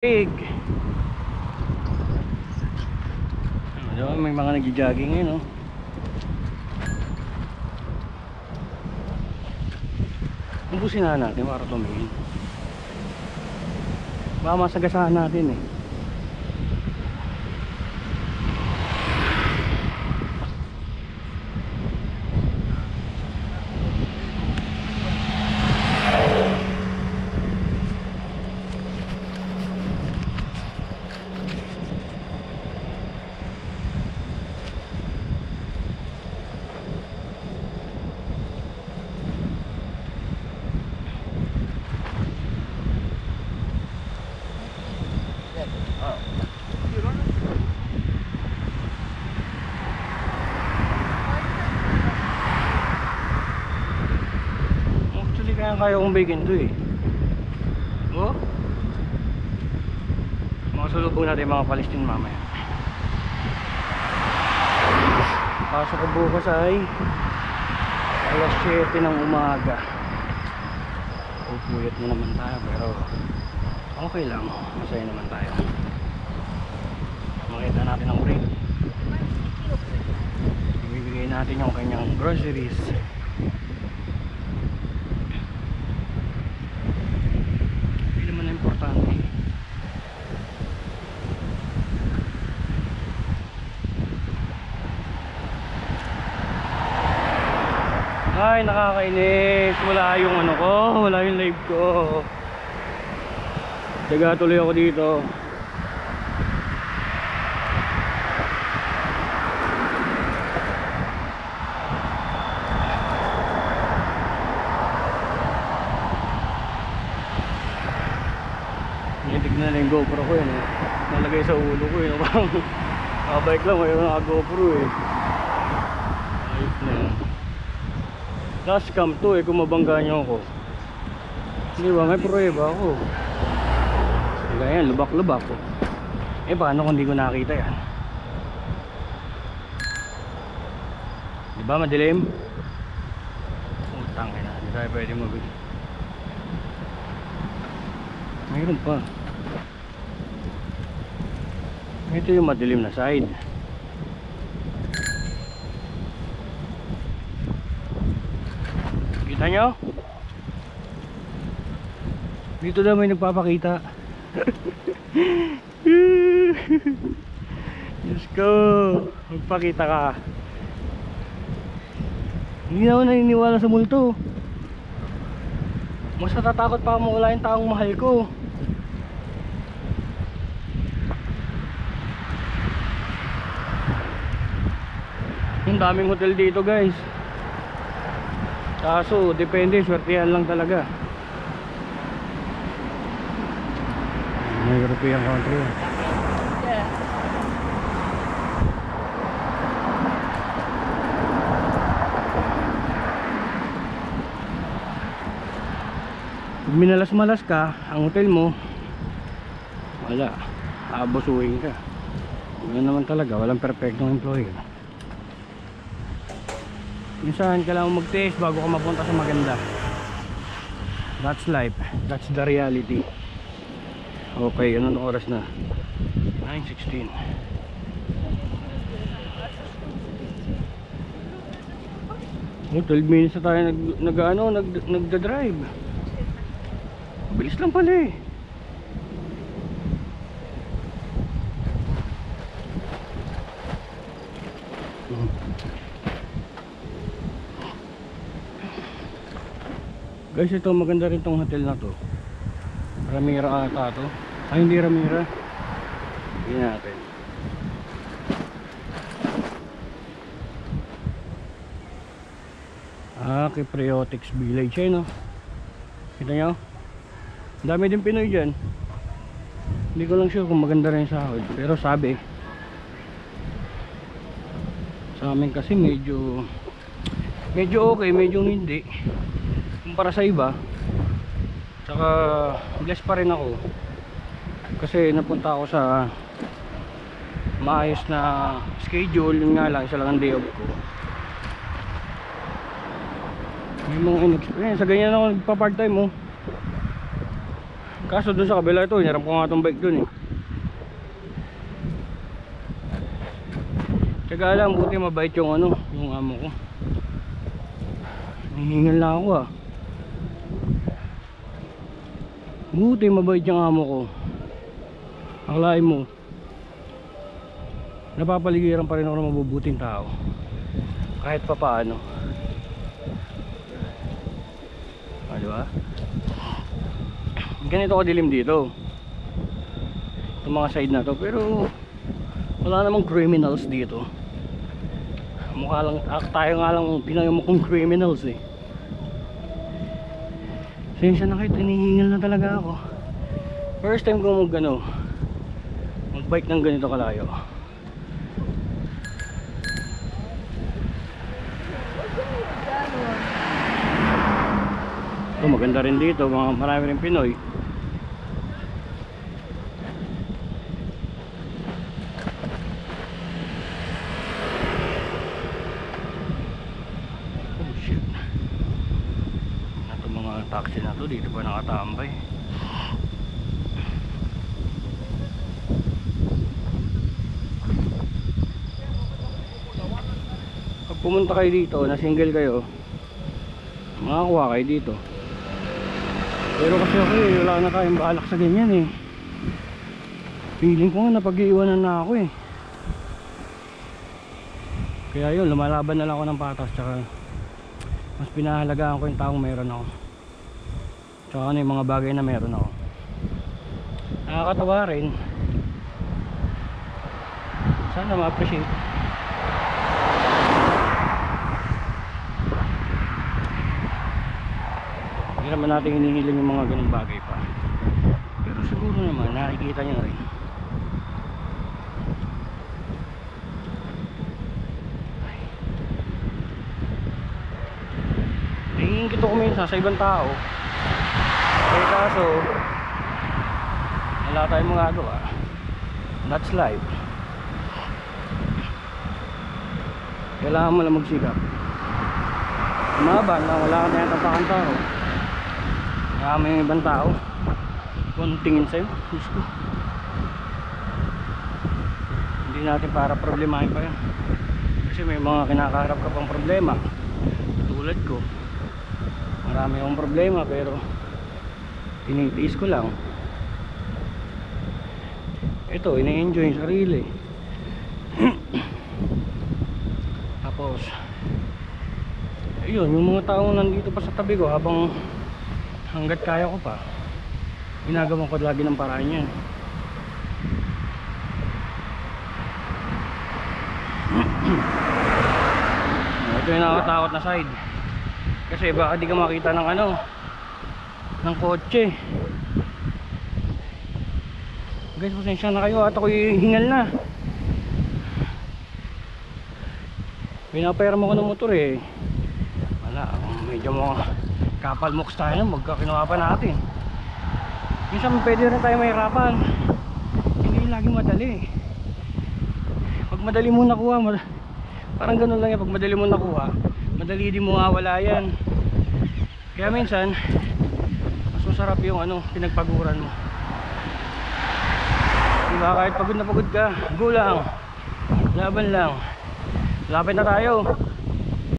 Big. Diba, may mga nagja-jogging ngayon, no? Ubusin na natin para tumingin. Baka masagasaan natin eh. Kaya kong bigyan to eh. Oh, makasulubong natin mga Palestine mamaya. Pasok ko bukas ay alas 7 ng umaga. Pupuyat na naman tayo pero okay lang, masaya naman tayo. Makita natin ang break. Ibibigay natin yung kanyang groceries. Ay, nakakainis. Wala yung ano ko, wala yung live ko. Taga tuloy ako dito. Tignan na yung GoPro ko yun eh. Nalagay sa ulo ko yun. Parang kabike lang, mayroon naka GoPro eh. Ayos na yun. Dashcam to eh, kung mabangga nyo ako. Di ba, may prueba ako. Ganyan, lubak-lubak ko. Eh paano kung di ko nakita yan? Di ba madilim? Utang na, di tayo pwede mabig. Mayroon pa. Ito yung madilim na side. Kita nyo? Dito daw may nagpapakita. Diyos ko, magpakita ka. Hindi na ako naniniwala sa multo. Mas natatakot pa ako mawala yung taong mahal ko. Ang daming hotel dito guys. Kaso depende, swertihan lang talaga. May European country. Yeah. Pag minalas-malas ka, ang hotel mo, wala, aabusuhin ka. Yan naman talaga, walang perfectong employee. Minsan kailangan mag-test bago ka mapunta sa maganda. That's life, that's the reality. Okay, anong oras na? 9:16. Oh, 12 minutes na tayo nagda-drive. Bilis lang pala eh. Guys, ito maganda rin tong hotel na to. Ramira ata to. Ay, hindi Ramira. Hindi natin. Kipriotics Village eh, no? Kita nyo? Dami din Pinoy dyan. Hindi ko lang sure kung maganda rin sa sahod. Pero sabi sa amin kasi medyo okay, medyo hindi kumpara sa iba. Tsaka blessed pa rin ako kasi napunta ako sa maayos na schedule. Yun nga lang, isa lang ang day off ko. May mga inexperience sa ganyan ako nagpa part time oh. Kaso dun sa kabila ito, hiniram ko nga itong bike dun eh. Tsaga lang, buti mabait yung ano, yung amo ko. Nahihingal na ako ah. Buti mabait yung amo ko. Akalain mo, napapaligiran pa rin ako ng mabubuting tao. Kahit pa paano. Diba? Ganito kadilim dito itong mga side na to, pero wala namang criminals dito. Mukha lang, tayo nga lang pinagamukhang criminals eh. Sensya na kayo, hinihingal na talaga ako. First time ko mag-bike ng ganito kalayo. Ito maganda rin dito, marami rin Pinoy. Oh shit. Ito mga taxi na to, dito pa nakatambay. Pag pumunta kayo dito, na single kayo, makakuha kayo dito. Pero kasi ako wala na tayong balak sa ganyan eh. Feeling ko nga napag-iiwanan na ako eh. Kaya yun, lumalaban na lang ako ng patas. Tsaka mas pinahalagaan ko yung taong meron ako. Tsaka ano yung mga bagay na meron ako. Nakakatawa rin. Sana ma-appreciate. Hindi naman natin hinihiling yung mga ganung bagay pa. Pero siguro naman nakikita nyo rin. Nahihingkit ako minsan sa ibang tao. Eh kaso wala tayong magagawa. That's life. Kailangan mo lang magsikap. Umaban na wala ka na yung tapakan tao. Marami yung ibang tao kung tingin sa'yo, gusto. Hindi natin para problemahin pa yan. Kasi may mga kinakaharap ka pang problema. Tulad ko, marami akong problema pero tinitiis ko lang. Ito, ina-enjoy yung sarili. Tapos ayun, yung mga taong nandito pa sa tabi ko, habang hanggat kaya ko pa, ginagawa ko lagi ng paraan yan. Ito yung nakakatakot na side, kasi baka di ka makita ng ng kotse. Guys, pasensya na kayo at ako'y hingal na. Pinapayar mo ko ng motor eh. Wala, medyo mga kapal moks tayo, magkakinuha pa natin. Minsan pwede rin tayo mahirapan. Hindi lagi madali. Pag madali mo nakuha, parang ganun lang yan. Pag madali mo nakuha, madali din mo mawala yan. Kaya minsan mas masarap yung pinagpaguran mo. Diba, kahit pagod na pagod ka, go lang, laban lang. Lapit na tayo.